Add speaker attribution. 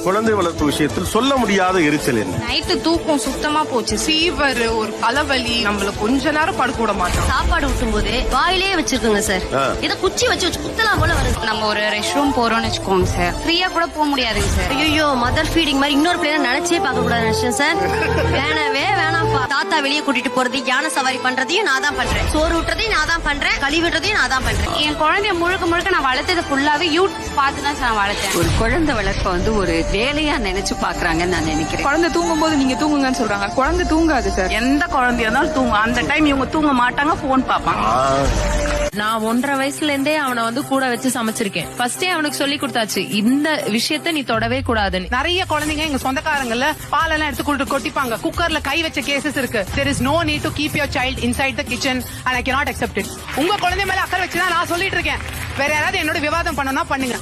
Speaker 1: குழந்தை வளர்ப்பு விஷயத்தில் சொல்ல முடியாத எரிச்சல் என்ன?
Speaker 2: நைட்டு தூக்கம் சுத்தமா போச்சு. ஃபீவர், ஒரு தலைவலி, நம்மள கொஞ்ச நேரம் படுக்க விட மாட்டோம்.
Speaker 3: சாப்பாடு ஊட்டும் போது வாயிலேயே வச்சிருக்கோங்க சார். இதை குச்சி வச்சு குத்தலாம் போல வருது.
Speaker 2: நம்ம ஒரு ரெஸ்ட் ரூம் போறோம்னு வச்சுக்கோங்க சார், ஃப்ரீயா கூட போக முடியாதுங்க சார்.
Speaker 3: ஐயோ, மதர் ஃபீடிங் மாதிரி இன்னொரு பிள்ளைய நினைச்சே பார்க்க கூடாது நினைச்சேன் சார். வேணவே வேணாம்ப்பா. தாத்தா வெளியே கூட்டிட்டு போறது, யானை சவாரி பண்றதையும் நான் தான் பண்றேன், சோறு ஊட்டுறதையும் நான் தான் பண்றேன், கழுவிடுறதையும் நான் தான் பண்றேன்.
Speaker 2: என் குழந்தைய முழுக்க முழுக்க நான் வளர்த்தது ஃபுல்லாவே யூடியூப் பார்த்து தான் நான் வளர்த்தேன்.
Speaker 4: ஒரு குழந்தை வளர்ப்ப வந்து ஒரு வேலையா நினைச்சு பாக்குறாங்கன்னு நான் நினைக்கிறேன்.
Speaker 5: குழந்தை தூங்கும் போது நீங்க தூங்குங்கன்னு சொல்றாங்க. குழந்தை தூங்காது சார்.
Speaker 6: எந்த குழந்தையா இருந்தாலும் தூங்கும். அந்த டைம் இவங்க தூங்க மாட்டாங்க, போன் பாப்பாங்க.
Speaker 7: நான் 1.5 வயசுல இருந்தே அவனை வந்து கூட வச்சு சமைச்சிருக்கேன். ஃபர்ஸ்டே அவனுக்கு சொல்லி கொடுத்தாச்சு, இந்த விஷயத்த நீ தொடவே கூடாதுன்னு.
Speaker 8: நிறைய குழந்தைங்க எங்க சொந்தக்காரங்கல்ல பாலெல்லாம் எடுத்து கொட்டிப்பாங்க. குக்கர்ல கை வச்ச கேசஸ் இருக்கு. There is no need to keep your child inside the kitchen and I cannot accept it. உங்க குழந்தை மேல அக்கறை வச்சுதான் நான் சொல்லிட்டு இருக்கேன். வேற யாராவது என்னோட விவாதம் பண்ணனா பண்ணுங்க.